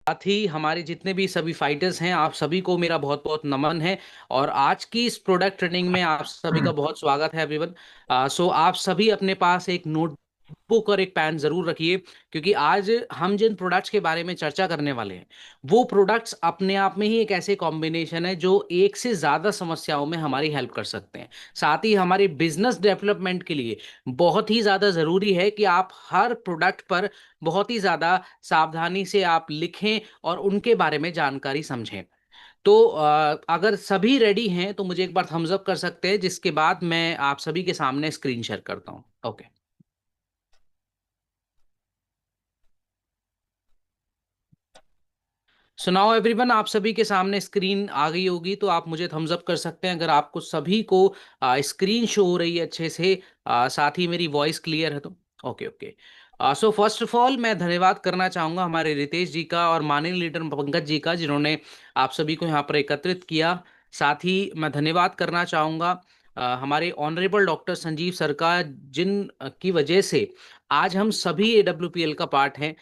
साथ ही हमारे जितने भी सभी फाइटर्स हैं, आप सभी को मेरा बहुत बहुत नमन है। और आज की इस प्रोडक्ट ट्रेनिंग में आप सभी का बहुत स्वागत है एवरीवन। सो आप सभी अपने पास एक नोटबुक और एक पेन जरूर रखिए, क्योंकि आज हम जिन प्रोडक्ट्स के बारे में चर्चा करने वाले हैं वो प्रोडक्ट्स अपने आप में ही एक ऐसे कॉम्बिनेशन है जो एक से ज्यादा समस्याओं में हमारी हेल्प कर सकते हैं। साथ ही हमारे बिजनेस डेवलपमेंट के लिए बहुत ही ज्यादा जरूरी है कि आप हर प्रोडक्ट पर बहुत ही ज्यादा सावधानी से आप लिखें और उनके बारे में जानकारी समझें। तो अगर सभी रेडी हैं तो मुझे एक बार थम्स अप कर सकते हैं, जिसके बाद मैं आप सभी के सामने स्क्रीन शेयर करता हूं। ओके। सुनाओ एवरीवन, आप सभी के सामने स्क्रीन आ गई होगी तो आप मुझे थम्स अप कर सकते हैं अगर आपको सभी को स्क्रीन शो हो रही है अच्छे से। साथ ही मेरी वॉइस क्लियर है तो। Okay okay. So first of all मैं धन्यवाद करना चाहूंगा हमारे रितेश जी का और माननीय लीडर पंकज जी का, जिन्होंने आप सभी को यहाँ पर एकत्रित किया। साथ ही मैं धन्यवाद करना चाहूंगा हमारे ऑनरेबल डॉक्टर संजीव सर का, जिन की वजह से आज हम सभी एडब्ल्यूपीएल का पार्ट हैं।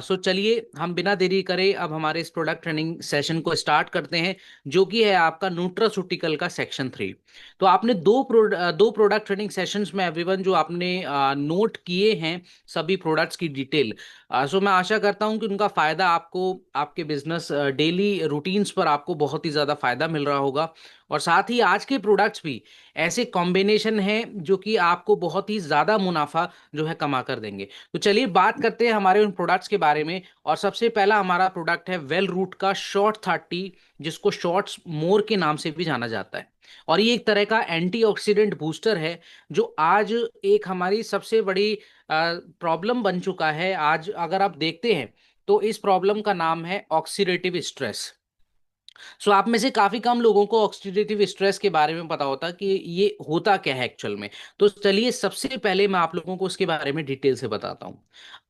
सो चलिए हम बिना देरी करे अब हमारे इस प्रोडक्ट ट्रेनिंग सेशन को स्टार्ट करते हैं, जो कि है आपका न्यूट्रास्यूटिकल का सेक्शन 3। तो आपने दो प्रोडक्ट ट्रेनिंग सेशंस में एवरीवन जो आपने नोट किए हैं सभी प्रोडक्ट्स की डिटेल। सो मैं आशा करता हूं कि उनका फायदा आपको आपके बिजनेस डेली रूटीन्स पर आपको बहुत ही ज्यादा फायदा मिल रहा होगा। और साथ ही आज के प्रोडक्ट्स भी ऐसे कॉम्बिनेशन हैं जो कि आपको बहुत ही ज्यादा मुनाफा जो है कमा कर देंगे। तो चलिए बात करते हैं हमारे उन प्रोडक्ट्स के बारे में। और सबसे पहला हमारा प्रोडक्ट है वेल रूट का शॉर्ट 30, जिसको शॉर्ट्स मोर के नाम से भी जाना जाता है। और ये एक तरह का एंटीऑक्सीडेंट बूस्टर है, जो आज एक हमारी सबसे बड़ी प्रॉब्लम बन चुका है। आज अगर आप देखते हैं तो इस प्रॉब्लम का नाम है ऑक्सीडेटिव स्ट्रेस। सो आप में से काफी कम लोगों को ऑक्सीडेटिव स्ट्रेस के बारे में पता होता कि ये होता क्या है एक्चुअल में। तो चलिए सबसे पहले मैं आप लोगों को उसके बारे में डिटेल से बताता हूं।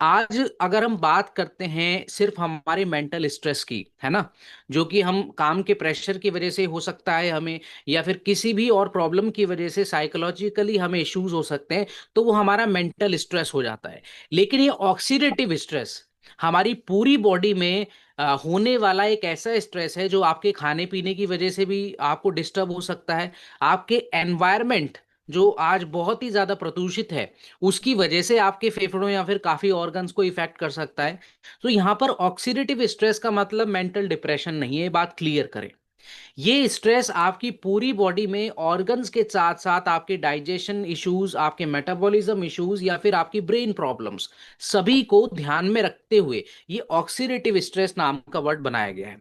आज अगर हम बात करते हैं सिर्फ हमारे मेंटल स्ट्रेस की, है ना, जो कि हम काम के प्रेशर की वजह से हो सकता है हमें, या फिर किसी भी और प्रॉब्लम की वजह से साइकोलॉजिकली हमें इश्यूज हो सकते हैं, तो वो हमारा मेंटल स्ट्रेस हो जाता है। लेकिन ये ऑक्सीडेटिव स्ट्रेस हमारी पूरी बॉडी में होने वाला एक ऐसा स्ट्रेस है जो आपके खाने पीने की वजह से भी आपको डिस्टर्ब हो सकता है। आपके एनवायरनमेंट जो आज बहुत ही ज्यादा प्रदूषित है, उसकी वजह से आपके फेफड़ों या फिर काफी ऑर्गन्स को इफेक्ट कर सकता है। तो यहाँ पर ऑक्सीडेटिव स्ट्रेस का मतलब मेंटल डिप्रेशन नहीं है, ये बात क्लियर करें। ये स्ट्रेस आपकी पूरी बॉडी में ऑर्गन्स के साथ साथ आपके डाइजेशन इश्यूज, आपके मेटाबॉलिज्म इश्यूज या फिर आपकी ब्रेन प्रॉब्लम्स, सभी को ध्यान में रखते हुए ये ऑक्सीडेटिव स्ट्रेस नाम का वर्ड बनाया गया है।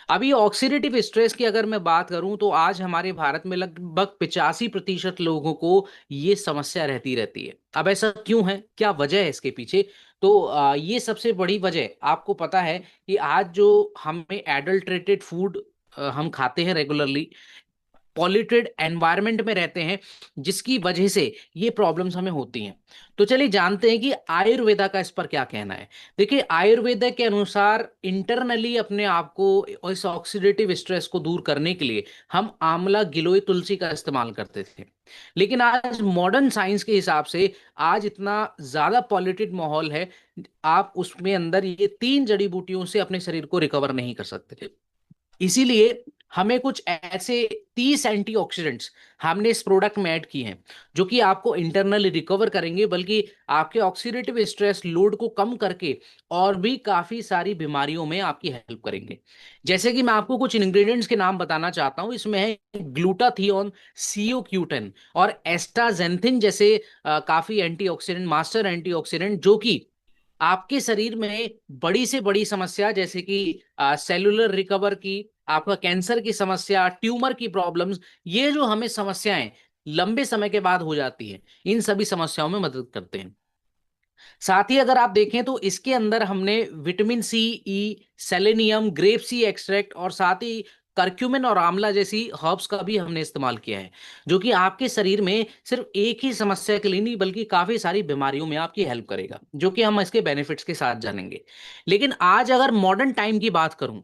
अभी ऑक्सीडेटिव स्ट्रेस की अगर मैं बात करूं तो आज हमारे भारत में लगभग 85% लोगों को ये समस्या रहती रहती है। अब ऐसा क्यों है, क्या वजह है इसके पीछे? तो ये सबसे बड़ी वजह आपको पता है कि आज जो हमें एडल्ट्रेटेड फूड हम खाते हैं रेगुलरली, पॉल्यूटेड एनवायरनमेंट में रहते हैं, जिसकी वजह से ये प्रॉब्लम्स हमें होती हैं। तो चलिए जानते हैं कि आयुर्वेदा का इस पर क्या कहना है। देखिए आयुर्वेदा के अनुसार इंटरनली अपने आप को इस ऑक्सीडेटिव स्ट्रेस को दूर करने के लिए हम आंवला गिलोय तुलसी का इस्तेमाल करते थे। लेकिन आज मॉडर्न साइंस के हिसाब से आज इतना ज्यादा पॉल्यूटेड माहौल है, आप उसमें अंदर ये 3 जड़ी बूटियों से अपने शरीर को रिकवर नहीं कर सकते। इसीलिए हमें कुछ ऐसे 30 एंटीऑक्सीडेंट्स हमने इस प्रोडक्ट में ऐड किए हैं, जो कि आपको इंटरनली रिकवर करेंगे, बल्कि आपके ऑक्सीडेटिव स्ट्रेस लोड को कम करके और भी काफी सारी बीमारियों में आपकी हेल्प करेंगे। जैसे कि मैं आपको कुछ इंग्रेडिएंट्स के नाम बताना चाहता हूं। इसमें है ग्लूटाथियोन, सीओक्यूटेन और एस्टाजेंथिन जैसे काफी एंटीऑक्सीडेंट, मास्टर एंटीऑक्सीडेंट, जो कि आपके शरीर में बड़ी से बड़ी समस्या जैसे कि सेलुलर रिकवर की, आपका कैंसर की समस्या, ट्यूमर की प्रॉब्लम्स, ये जो हमें समस्याएं लंबे समय के बाद हो जाती हैं, इन सभी समस्याओं में मदद करते हैं। साथ ही अगर आप देखें तो इसके अंदर हमने विटामिन सी, ई, सेलेनियम, ग्रेप सी एक्सट्रैक्ट और साथ ही करक्यूमिन और आंवला जैसी हर्ब्स का भी हमने इस्तेमाल किया है, जो कि आपके शरीर में सिर्फ एक ही समस्या के लिए नहीं बल्कि काफी सारी बीमारियों में आपकी हेल्प करेगा, जो कि हम इसके बेनिफिट्स के साथ जानेंगे। लेकिन आज अगर मॉडर्न टाइम की बात करूं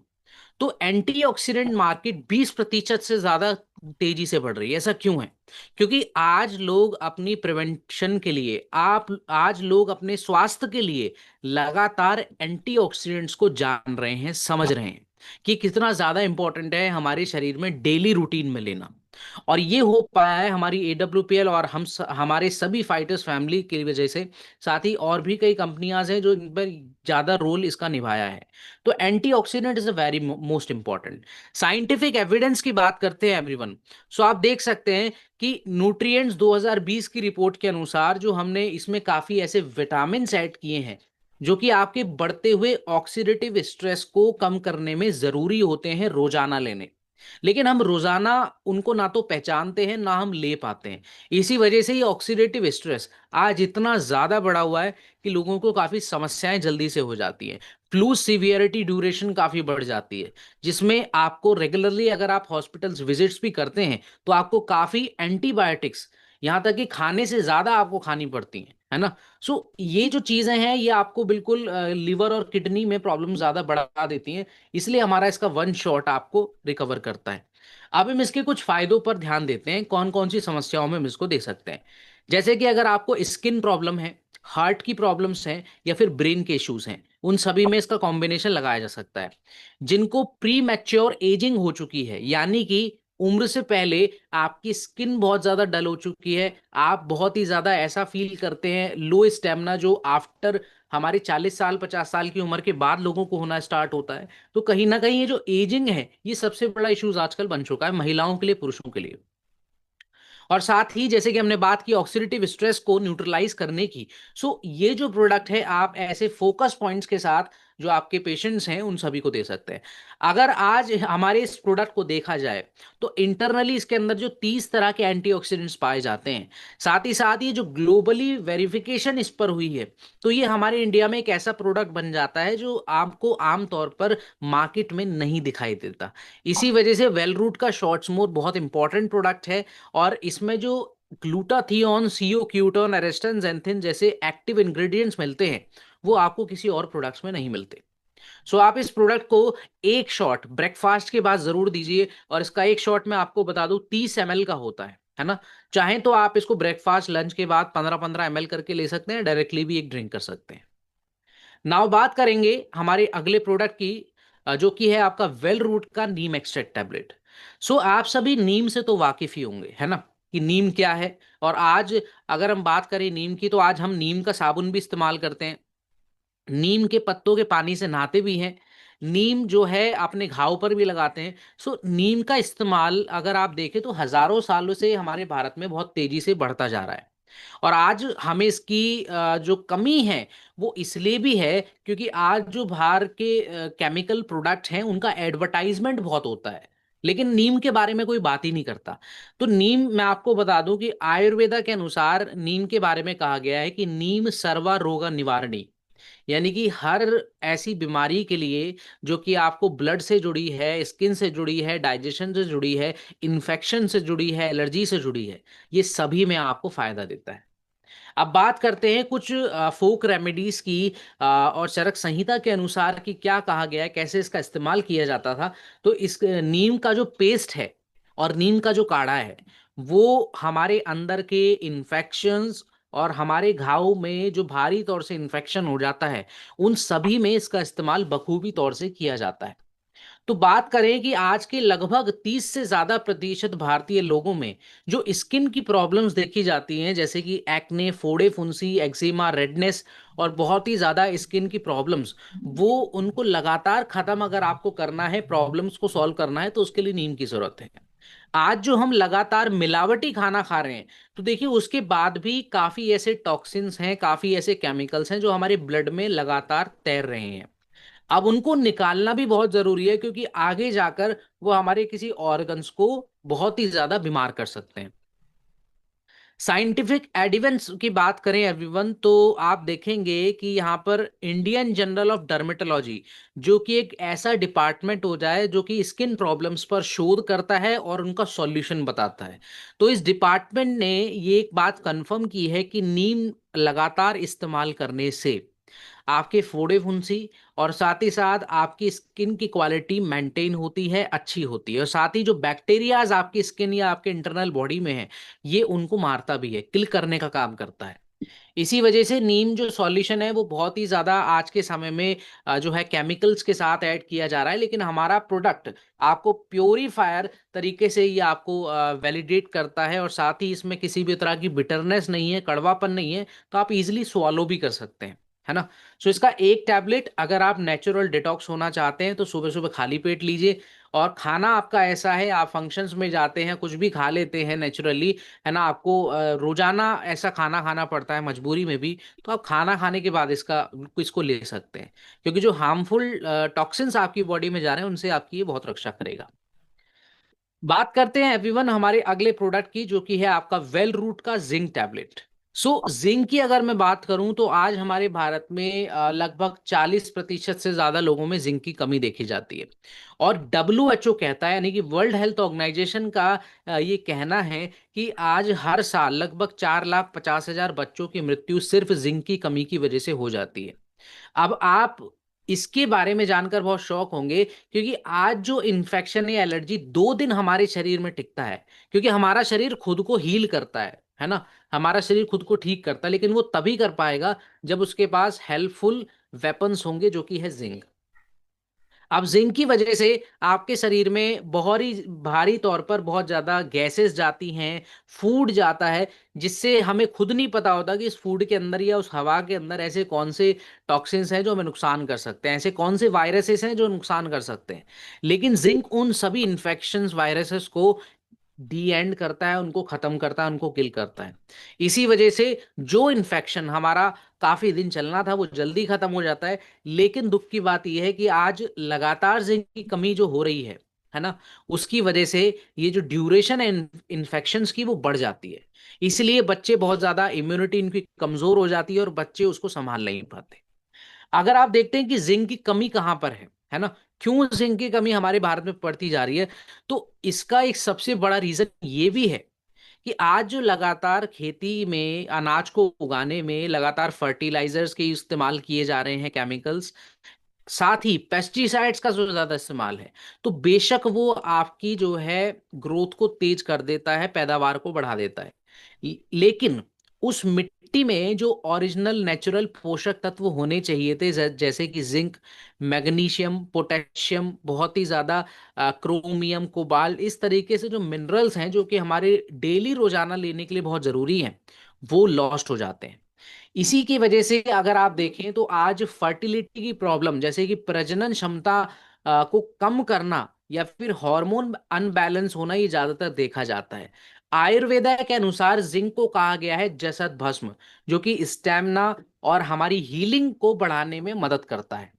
तो एंटीऑक्सीडेंट मार्केट 20% से ज्यादा तेजी से बढ़ रही है। ऐसा क्यों है? क्योंकि आज लोग अपनी प्रिवेंशन के लिए, आप आज लोग अपने स्वास्थ्य के लिए लगातार एंटीऑक्सीडेंट्स को जान रहे हैं, समझ रहे हैं कि कितना ज्यादा इंपॉर्टेंट है हमारे शरीर में डेली रूटीन में लेना। और ये हो पाया है हमारी एडब्ल्यूपीएल और हमारे सभी फाइटर्स फैमिली की वजह से। साथ ही और भी कई कंपनियां हैं जो इन पर ज्यादा रोल इसका निभाया है। तो antioxidant is a very most important. Scientific evidence की बात करते हैं एवरीवन, सो आप देख सकते हैं कि न्यूट्रिएंट्स 2020 की रिपोर्ट के अनुसार जो हमने इसमें काफी ऐसे विटामिन ऐड किए हैं जो कि आपके बढ़ते हुए ऑक्सीडेटिव स्ट्रेस को कम करने में जरूरी होते हैं रोजाना लेने। लेकिन हम रोजाना उनको ना तो पहचानते हैं ना हम ले पाते हैं। इसी वजह से ये ऑक्सीडेटिव स्ट्रेस आज इतना ज्यादा बढ़ा हुआ है कि लोगों को काफी समस्याएं जल्दी से हो जाती हैं। फ्लू सीवियरिटी ड्यूरेशन काफी बढ़ जाती है, जिसमें आपको रेगुलरली अगर आप हॉस्पिटल्स विजिट्स भी करते हैं तो आपको काफी एंटीबायोटिक्स, यहां तक कि खाने से ज्यादा आपको खानी पड़ती हैं, है ना। सो ये जो चीजें हैं ये आपको बिल्कुल लिवर और किडनी में प्रॉब्लम ज्यादा बढ़ा देती हैं। इसलिए हमारा इसका वन शॉट आपको रिकवर करता है। अब हम इसके कुछ फायदों पर ध्यान देते हैं, कौन कौन सी समस्याओं में हम इसको दे सकते हैं। जैसे कि अगर आपको स्किन प्रॉब्लम है, हार्ट की प्रॉब्लम्स हैं या फिर ब्रेन के इश्यूज हैं, उन सभी में इसका कॉम्बिनेशन लगाया जा सकता है। जिनको प्री मैच्योर एजिंग हो चुकी है, यानी कि उम्र से पहले आपकी स्किन बहुत ज्यादा डल हो चुकी है, आप बहुत ही ज्यादा ऐसा फील करते हैं, लो स्टेमिना जो आफ्टर हमारे 40 साल 50 साल की उम्र के बाद लोगों को होना स्टार्ट होता है। तो कहीं ना कहीं ये जो एजिंग है ये सबसे बड़ा इश्यूज आजकल बन चुका है महिलाओं के लिए, पुरुषों के लिए। और साथ ही जैसे कि हमने बात की ऑक्सीडेटिव स्ट्रेस को न्यूट्रलाइज करने की, सो ये जो प्रोडक्ट है आप ऐसे फोकस पॉइंट्स के साथ जो आपके पेशेंट्स हैं उन सभी को दे सकते हैं। अगर आज हमारे इस प्रोडक्ट को देखा जाए तो इंटरनली इसके अंदर जो 30 तरह के एंटीऑक्सीडेंट्स पाए जाते हैं, साथ ही जो ग्लोबली वेरिफिकेशन इस पर हुई है, तो ये हमारे इंडिया में एक ऐसा प्रोडक्ट बन जाता है जो आपको आमतौर पर मार्केट में नहीं दिखाई देता। इसी वजह से वेल रूट का शॉर्ट स्मोर बहुत इंपॉर्टेंट प्रोडक्ट है। और इसमें जो ग्लूटाथियोन, सीओ क्यूटोन, एरेस्टन, जेंथिन जैसे एक्टिव इंग्रेडिएंट्स मिलते हैं वो आपको किसी और प्रोडक्ट्स में नहीं मिलते। सो आप इस प्रोडक्ट को एक शॉट ब्रेकफास्ट के बाद जरूर दीजिए। और इसका एक शॉट मैं आपको बता दूं 30 ml का होता है ना। चाहे तो आप इसको ब्रेकफास्ट लंच के बाद 15-15 ml करके ले सकते हैं, डायरेक्टली भी एक ड्रिंक कर सकते हैं। नाउ बात करेंगे हमारे अगले प्रोडक्ट की, जो कि है आपका वेल रूट का नीम एक्सट्रैक्ट टैबलेट। सो आप सभी नीम से तो वाकिफ ही होंगे, है ना, कि नीम क्या है। और आज अगर हम बात करें नीम की तो आज हम नीम का साबुन भी इस्तेमाल करते हैं, नीम के पत्तों के पानी से नहाते भी हैं, नीम जो है अपने घाव पर भी लगाते हैं। सो नीम का इस्तेमाल अगर आप देखें तो हजारों सालों से हमारे भारत में बहुत तेजी से बढ़ता जा रहा है। और आज हमें इसकी जो कमी है वो इसलिए भी है क्योंकि आज जो बाहर के केमिकल प्रोडक्ट हैं उनका एडवर्टाइजमेंट बहुत होता है, लेकिन नीम के बारे में कोई बात ही नहीं करता। तो नीम, मैं आपको बता दूं कि आयुर्वेदा के अनुसार नीम के बारे में कहा गया है कि नीम सर्वा रोग निवारणी, यानी कि हर ऐसी बीमारी के लिए जो कि आपको ब्लड से जुड़ी है, स्किन से जुड़ी है, डाइजेशन से जुड़ी है, इन्फेक्शन से जुड़ी है, एलर्जी से जुड़ी है, ये सभी में आपको फायदा देता है। अब बात करते हैं कुछ फोक रेमेडीज की, और चरक संहिता के अनुसार कि क्या कहा गया है, कैसे इसका इस्तेमाल किया जाता था। तो इस नीम का जो पेस्ट है और नीम का जो काढ़ा है वो हमारे अंदर के इन्फेक्शंस और हमारे घाव में जो भारी तौर से इन्फेक्शन हो जाता है उन सभी में इसका इस्तेमाल बखूबी तौर से किया जाता है। तो बात करें कि आज के लगभग 30 से ज्यादा प्रतिशत भारतीय लोगों में जो स्किन की प्रॉब्लम्स देखी जाती हैं, जैसे कि एक्ने, फोड़े फुंसी, एक्जिमा, रेडनेस और बहुत ही ज्यादा स्किन की प्रॉब्लम्स, वो उनको लगातार खत्म अगर आपको करना है, प्रॉब्लम्स को सॉल्व करना है, तो उसके लिए नीम की जरूरत है। आज जो हम लगातार मिलावटी खाना खा रहे हैं तो देखिए उसके बाद भी काफी ऐसे टॉक्सिन्स हैं, काफी ऐसे केमिकल्स हैं जो हमारे ब्लड में लगातार तैर रहे हैं। अब उनको निकालना भी बहुत जरूरी है क्योंकि आगे जाकर वो हमारे किसी ऑर्गन्स को बहुत ही ज्यादा बीमार कर सकते हैं। साइंटिफिक एविडेंस की बात करें एवरीवन तो आप देखेंगे कि यहाँ पर इंडियन जर्नल ऑफ डर्मेटोलॉजी, जो कि एक ऐसा डिपार्टमेंट हो जाए जो कि स्किन प्रॉब्लम्स पर शोध करता है और उनका सॉल्यूशन बताता है, तो इस डिपार्टमेंट ने ये एक बात कंफर्म की है कि नीम लगातार इस्तेमाल करने से आपके फोड़े फुंसी और साथ ही साथ आपकी स्किन की क्वालिटी मेंटेन होती है, अच्छी होती है, और साथ ही जो बैक्टीरियाज आपकी स्किन या आपके इंटरनल बॉडी में है ये उनको मारता भी है, किल करने का काम करता है। इसी वजह से नीम जो सॉल्यूशन है वो बहुत ही ज़्यादा आज के समय में जो है केमिकल्स के साथ ऐड किया जा रहा है, लेकिन हमारा प्रोडक्ट आपको प्योरीफायर तरीके से ये आपको वैलिडेट करता है, और साथ ही इसमें किसी भी तरह की बिटरनेस नहीं है, कड़वापन नहीं है, तो आप इजीली स्वॉलो भी कर सकते हैं, है ना। सो इसका एक टैबलेट अगर आप नेचुरल डिटॉक्स होना चाहते हैं तो सुबह सुबह खाली पेट लीजिए। और खाना आपका ऐसा है, आप फंक्शंस में जाते हैं कुछ भी खा लेते हैं नेचुरली, है ना, आपको रोजाना ऐसा खाना खाना पड़ता है मजबूरी में भी, तो आप खाना खाने के बाद इसको ले सकते हैं, क्योंकि जो हार्मफुल टॉक्सिन्स आपकी बॉडी में जा रहे हैं उनसे आपकी ये बहुत रक्षा करेगा। बात करते हैं एवरीवन हमारे अगले प्रोडक्ट की, जो कि है आपका वेल रूट का जिंक टैबलेट। सो जिंक की अगर मैं बात करूं तो आज हमारे भारत में लगभग 40% से ज्यादा लोगों में जिंक की कमी देखी जाती है। और WHO कहता है, यानी कि वर्ल्ड हेल्थ ऑर्गेनाइजेशन का ये कहना है कि आज हर साल लगभग 4,50,000 बच्चों की मृत्यु सिर्फ जिंक की कमी की वजह से हो जाती है। अब आप इसके बारे में जानकर बहुत शौक होंगे, क्योंकि आज जो इन्फेक्शन या एलर्जी 2 दिन हमारे शरीर में टिकता है, क्योंकि हमारा शरीर खुद को हील करता है ना, हमारा शरीर खुद को ठीक करता है, लेकिन वो तभी कर पाएगा जब उसके पास हेल्पफुल वेपन्स होंगे, जो कि है जिंक। अब जिंक की वजह से आपके शरीर में बहुत ही भारी तौर पर बहुत ज्यादा गैसेस जाती हैं, फूड जाता है, जिससे हमें खुद नहीं पता होता कि इस फूड के अंदर या उस हवा के अंदर ऐसे कौन से टॉक्सिन्स हैं जो हमें नुकसान कर सकते हैं, ऐसे कौन से वायरसेस हैं जो नुकसान कर सकते हैं। लेकिन जिंक उन सभी इंफेक्शंस वायरसेस को डी एंड करता है, उनको खत्म करता है, उनको किल करता है। इसी वजह से जो इन्फेक्शन हमारा काफी दिन चलना था वो जल्दी खत्म हो जाता है। लेकिन दुख की बात यह है कि आज लगातार जिंक की कमी जो हो रही है ना, उसकी वजह से ये जो ड्यूरेशन है इन्फेक्शंस की वो बढ़ जाती है। इसलिए बच्चे बहुत ज्यादा इम्यूनिटी इनकी कमजोर हो जाती है और बच्चे उसको संभाल नहीं पाते। अगर आप देखते हैं कि जिंक की कमी कहां पर है ना, क्यों जिंक की कमी हमारे भारत में पड़ती जा रही है, तो इसका एक सबसे बड़ा रीजन ये भी है कि आज जो लगातार खेती में अनाज को उगाने में लगातार फर्टिलाइजर्स के इस्तेमाल किए जा रहे हैं, केमिकल्स, साथ ही पेस्टिसाइड्स का जो ज्यादा इस्तेमाल है, तो बेशक वो आपकी जो है ग्रोथ को तेज कर देता है, पैदावार को बढ़ा देता है, लेकिन उस मिट्टी में जो ओरिजिनल नेचुरल पोषक तत्व होने चाहिए थे, जैसे कि जिंक, मैग्नीशियम, पोटेशियम, बहुत ही ज्यादा क्रोमियम, कोबाल्ट, इस तरीके से जो मिनरल्स हैं जो कि हमारे डेली रोजाना लेने के लिए बहुत जरूरी हैं, वो लॉस्ट हो जाते हैं। इसी की वजह से अगर आप देखें तो आज फर्टिलिटी की प्रॉब्लम, जैसे कि प्रजनन क्षमता को कम करना या फिर हार्मोन अनबैलेंस होना, ये ज्यादातर देखा जाता है। आयुर्वेदा के अनुसार जिंक को कहा गया है जसत भस्म, जो कि स्टेमिना और हमारी हीलिंग को बढ़ाने में मदद करता है।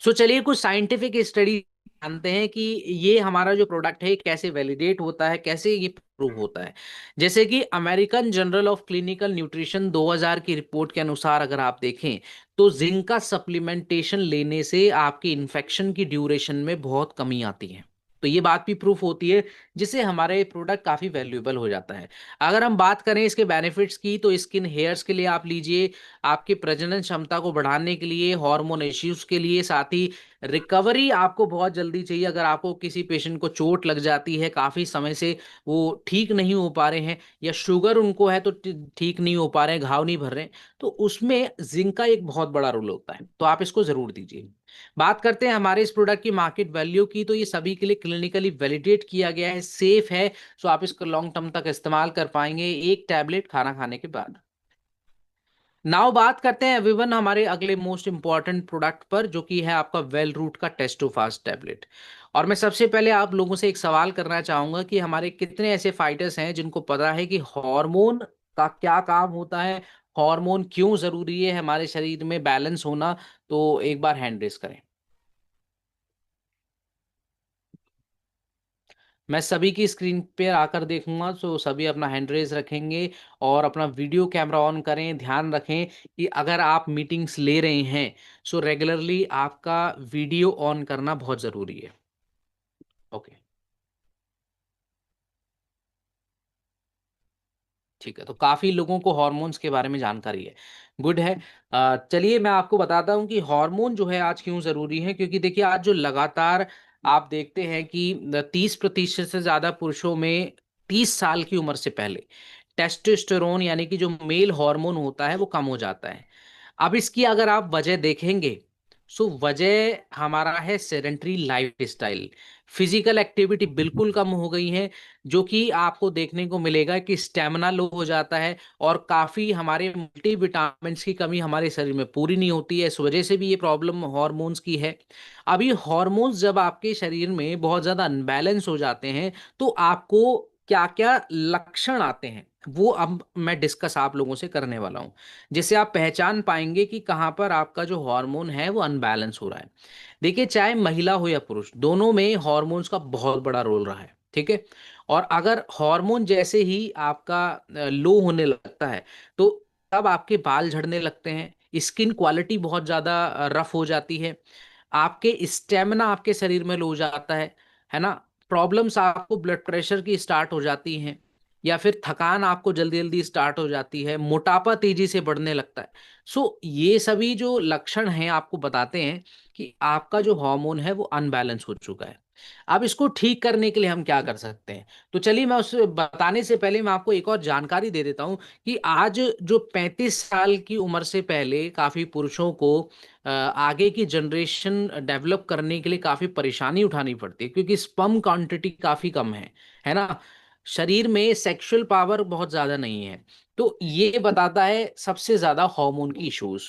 सो चलिए कुछ साइंटिफिक स्टडी जानते हैं कि ये हमारा जो प्रोडक्ट है कैसे वैलिडेट होता है, कैसे ये प्रूव होता है। जैसे कि American journal of clinical nutrition 2000 की रिपोर्ट के अनुसार अगर आप देखें तो जिंक का सप्लीमेंटेशन लेने से आपकी इन्फेक्शन की ड्यूरेशन में बहुत कमी आती है। तो ये बात भी प्रूफ होती है, जिससे हमारे प्रोडक्ट काफी वैल्यूएबल हो जाता है। अगर हम बात करें इसके बेनिफिट्स की, तो स्किन हेयर्स के लिए आप लीजिए, आपकी प्रजनन क्षमता को बढ़ाने के लिए, हार्मोन इश्यूज के लिए, साथ ही रिकवरी आपको बहुत जल्दी चाहिए। अगर आपको किसी पेशेंट को चोट लग जाती है, काफी समय से वो ठीक नहीं हो पा रहे हैं, या शुगर उनको है तो ठीक नहीं हो पा रहे हैं, घाव नहीं भर रहे हैं, तो उसमें जिंक का एक बहुत बड़ा रोल होता है, तो आप इसको जरूर दीजिए। बात करते हैं हमारे इस प्रोडक्ट की मार्केट वैल्यू की, तो ये सभी के लिए क्लिनिकली वैलिडेट किया गया है, सेफ है, सो आप इसको लॉन्ग टर्म तक इस्तेमाल कर पाएंगे एक टैबलेट खाना खाने के बाद। नाउ बात करते हैं एवरीवन हमारे अगले मोस्ट इंपॉर्टेंट प्रोडक्ट पर, जो कि है आपका वेल रूट का टेस्टोफास्ट टैबलेट। और मैं सबसे पहले आप लोगों से एक सवाल करना चाहूंगा कि हमारे कितने ऐसे फाइटर्स हैं जिनको पता है कि हार्मोन का क्या काम होता है, हार्मोन क्यों जरूरी है हमारे शरीर में बैलेंस होना। तो एक बार हैंड रेस करें। मैं सभी की स्क्रीन पे आकर देखूंगा, तो सभी अपना हैंड रेज रखेंगे और अपना वीडियो कैमरा ऑन करें। ध्यान रखें कि अगर आप मीटिंग्स ले रहे हैं, सो रेगुलरली आपका वीडियो ऑन करना बहुत ज़रूरी है। ओके, ठीक है। तो काफ़ी लोगों को हॉर्मोन्स के बारे में जानकारी है। गुड है। चलिए मैं आपको बताता हूँ कि हार्मोन जो है आज क्यों जरूरी है, क्योंकि देखिए आज जो लगातार आप देखते हैं कि 30% से ज्यादा पुरुषों में 30 साल की उम्र से पहले टेस्टोस्टेरोन यानी कि जो मेल हार्मोन होता है वो कम हो जाता है। अब इसकी अगर आप वजह देखेंगे, सो वजह हमारा है sedentary life style. Physical activity बिल्कुल कम हो गई है, जो कि आपको देखने को मिलेगा कि स्टेमिना लो हो जाता है और काफी हमारे मल्टीविटामिन्स की कमी हमारे शरीर में पूरी नहीं होती है। इस वजह से भी ये प्रॉब्लम हार्मोन्स की है। अभी हार्मोन्स जब आपके शरीर में बहुत ज्यादा अनबैलेंस हो जाते हैं तो आपको क्या क्या लक्षण आते हैं वो अब मैं डिस्कस आप लोगों से करने वाला हूं, जिससे आप पहचान पाएंगे कि कहां पर आपका जो हार्मोन है वो अनबैलेंस हो रहा है। देखिए चाहे महिला हो या पुरुष, दोनों में हार्मोन्स का बहुत बड़ा रोल रहा है, ठीक है। और अगर हार्मोन जैसे ही आपका लो होने लगता है तो तब आपके बाल झड़ने लगते हैं, स्किन क्वालिटी बहुत ज्यादा रफ हो जाती है, आपके स्टेमिना आपके शरीर में लो हो जाता है ना। प्रॉब्लम्स आपको ब्लड प्रेशर की स्टार्ट हो जाती हैं, या फिर थकान आपको जल्दी जल्दी स्टार्ट हो जाती है, मोटापा तेजी से बढ़ने लगता है। सो ये सभी जो लक्षण हैं आपको बताते हैं कि आपका जो हार्मोन है वो अनबैलेंस हो चुका है। अब इसको ठीक करने के लिए हम क्या कर सकते हैं, तो चलिए मैं उस बताने से पहले मैं आपको एक और जानकारी दे देता हूं कि आज जो 35 साल की उम्र से पहले काफी पुरुषों को आगे की जनरेशन डेवलप करने के लिए काफी परेशानी उठानी पड़ती है, क्योंकि स्पर्म क्वांटिटी काफी कम है ना। शरीर में सेक्सुअल पावर बहुत ज्यादा नहीं है। तो ये बताता है सबसे ज्यादा हार्मोन की इश्यूज।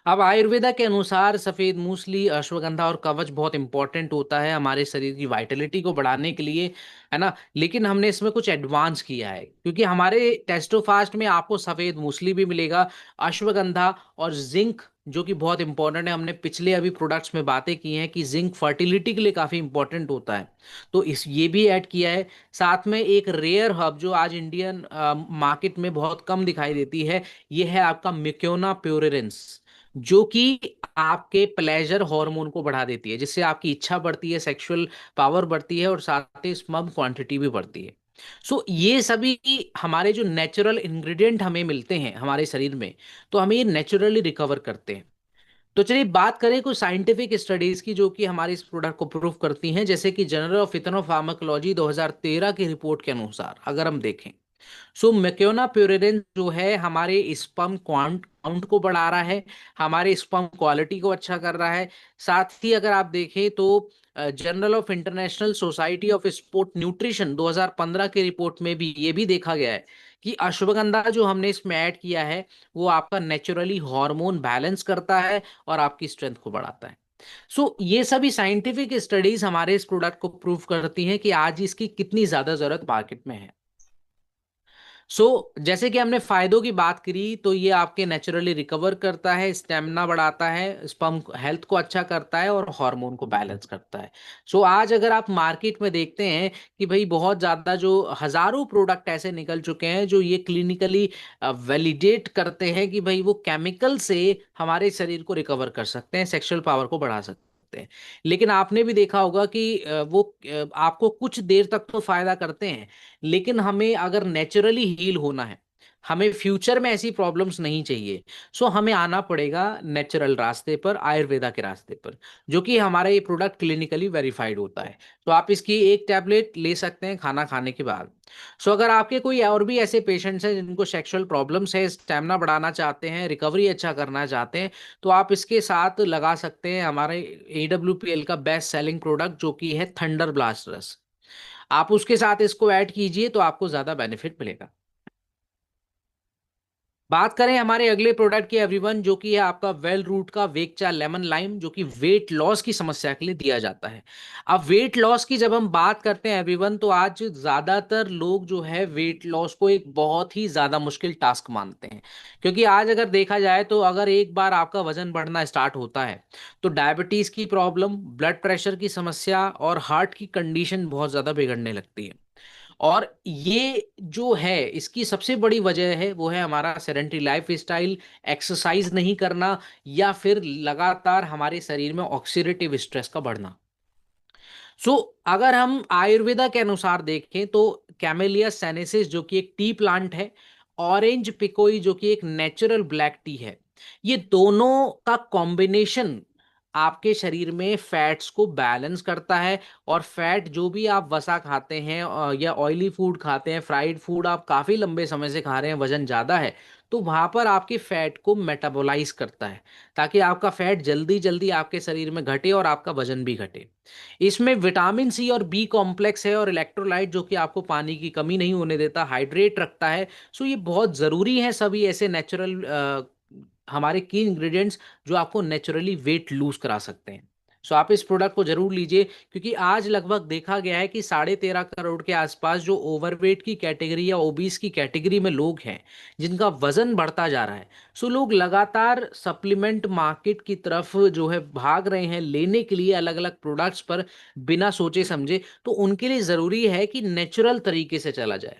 अब आयुर्वेदा के अनुसार सफेद मूसली, अश्वगंधा और कवच बहुत इंपॉर्टेंट होता है हमारे शरीर की वाइटलिटी को बढ़ाने के लिए, है ना। लेकिन हमने इसमें कुछ एडवांस किया है, क्योंकि हमारे टेस्टोफास्ट में आपको सफेद मूसली भी मिलेगा, अश्वगंधा और जिंक जो कि बहुत इंपॉर्टेंट है। हमने पिछले अभी प्रोडक्ट्स में बातें की हैं कि जिंक फर्टिलिटी के लिए काफी इंपॉर्टेंट होता है, तो इस ये भी ऐड किया है। साथ में एक रेयर हर्ब जो आज इंडियन मार्केट में बहुत कम दिखाई देती है, ये है आपका मिक्योना प्योरेंस, जो कि आपके प्लेजर हार्मोन को बढ़ा देती है, जिससे आपकी इच्छा बढ़ती है, सेक्सुअल पावर बढ़ती है और साथ ही स्पर्म क्वांटिटी भी बढ़ती है। सो ये सभी हमारे जो नेचुरल इंग्रेडिएंट हमें मिलते हैं हमारे शरीर में, तो हमें ये नेचुरली रिकवर करते हैं। तो चलिए बात करें कुछ साइंटिफिक स्टडीज की जो कि हमारे इस प्रोडक्ट को प्रूव करती हैं, जैसे कि जर्नल ऑफ इथनोफार्माकोलॉजी 2013 की रिपोर्ट के अनुसार अगर हम देखें, सो मैक्योना प्यूरेरेंस जो है हमारे स्पर्म काउंट को बढ़ा रहा है, हमारे स्पर्म क्वालिटी को अच्छा कर रहा है। साथ ही अगर आप देखें तो journal of international society of sport nutrition 2015 की रिपोर्ट में भी ये भी देखा गया है कि अश्वगंधा जो हमने इसमें ऐड किया है वो आपका नेचुरली हार्मोन बैलेंस करता है और आपकी स्ट्रेंथ को बढ़ाता है। सो ये सभी साइंटिफिक स्टडीज हमारे इस प्रोडक्ट को प्रूव करती हैं कि आज इसकी कितनी ज्यादा जरूरत मार्केट में है। जैसे कि हमने फायदों की बात करी, तो ये आपके नेचुरली रिकवर करता है, स्टेमिना बढ़ाता है, स्पर्म हेल्थ को अच्छा करता है और हार्मोन को बैलेंस करता है। आज अगर आप मार्केट में देखते हैं कि भाई बहुत ज़्यादा जो हजारों प्रोडक्ट ऐसे निकल चुके हैं जो ये क्लिनिकली वैलिडेट करते हैं कि भाई वो केमिकल से हमारे शरीर को रिकवर कर सकते हैं, सेक्सुअल पावर को बढ़ा सकते हैं। लेकिन आपने भी देखा होगा कि वो आपको कुछ देर तक तो फायदा करते हैं, लेकिन हमें अगर नेचुरली हील होना है, हमें फ्यूचर में ऐसी प्रॉब्लम्स नहीं चाहिए, हमें आना पड़ेगा नेचुरल रास्ते पर, आयुर्वेदा के रास्ते पर, जो कि हमारा ये प्रोडक्ट क्लिनिकली वेरीफाइड होता है। तो आप इसकी एक टैबलेट ले सकते हैं खाना खाने के बाद। अगर आपके कोई और भी ऐसे पेशेंट्स हैं जिनको सेक्सुअल प्रॉब्लम्स है, स्टेमिना बढ़ाना चाहते हैं, रिकवरी अच्छा करना चाहते हैं, तो आप इसके साथ लगा सकते हैं हमारे AWPL का बेस्ट सेलिंग प्रोडक्ट जो कि है थंडर ब्लास्ट रस। आप उसके साथ इसको ऐड कीजिए तो आपको ज्यादा बेनिफिट मिलेगा। बात करें हमारे अगले प्रोडक्ट की एवरीवन, जो कि है आपका वेल रूट का वेकचा लेमन लाइम, जो कि वेट लॉस की समस्या के लिए दिया जाता है। अब वेट लॉस की जब हम बात करते हैं एवरीवन, तो आज ज्यादातर लोग जो है वेट लॉस को एक बहुत ही ज्यादा मुश्किल टास्क मानते हैं, क्योंकि आज अगर देखा जाए तो अगर एक बार आपका वजन बढ़ना स्टार्ट होता है तो डायबिटीज की प्रॉब्लम, ब्लड प्रेशर की समस्या और हार्ट की कंडीशन बहुत ज्यादा बिगड़ने लगती है। और ये जो है इसकी सबसे बड़ी वजह है वो है हमारा सेडेंटरी लाइफ स्टाइल, एक्सरसाइज नहीं करना, या फिर लगातार हमारे शरीर में ऑक्सीडेटिव स्ट्रेस का बढ़ना। सो अगर हम आयुर्वेदा के अनुसार देखें तो कैमेलिया सेनेसिस जो कि एक टी प्लांट है, ऑरेंज पिकोई जो कि एक नेचुरल ब्लैक टी है, ये दोनों का कॉम्बिनेशन आपके शरीर में फैट्स को बैलेंस करता है। और फैट जो भी आप वसा खाते हैं या ऑयली फूड खाते हैं, फ्राइड फूड आप काफी लंबे समय से खा रहे हैं, वजन ज्यादा है, तो वहां पर आपके फैट को मेटाबोलाइज करता है, ताकि आपका फैट जल्दी जल्दी आपके शरीर में घटे और आपका वजन भी घटे। इसमें विटामिन सी और बी कॉम्प्लेक्स है, और इलेक्ट्रोलाइट जो कि आपको पानी की कमी नहीं होने देता, हाइड्रेट रखता है। सो ये बहुत ज़रूरी है, सभी ऐसे नेचुरल हमारे की इंग्रेडिएंट्स जो आपको नेचुरली वेट लूज करा सकते हैं। सो आप इस प्रोडक्ट को जरूर लीजिए, क्योंकि आज लगभग देखा गया है कि 13.5 करोड़ के आसपास जो ओवरवेट की कैटेगरी या ओबीस की कैटेगरी में लोग हैं, जिनका वजन बढ़ता जा रहा है। सो लोग लगातार सप्लीमेंट मार्केट की तरफ जो है भाग रहे हैं लेने के लिए अलग अलग प्रोडक्ट्स पर, बिना सोचे समझे। तो उनके लिए जरूरी है कि नेचुरल तरीके से चला जाए,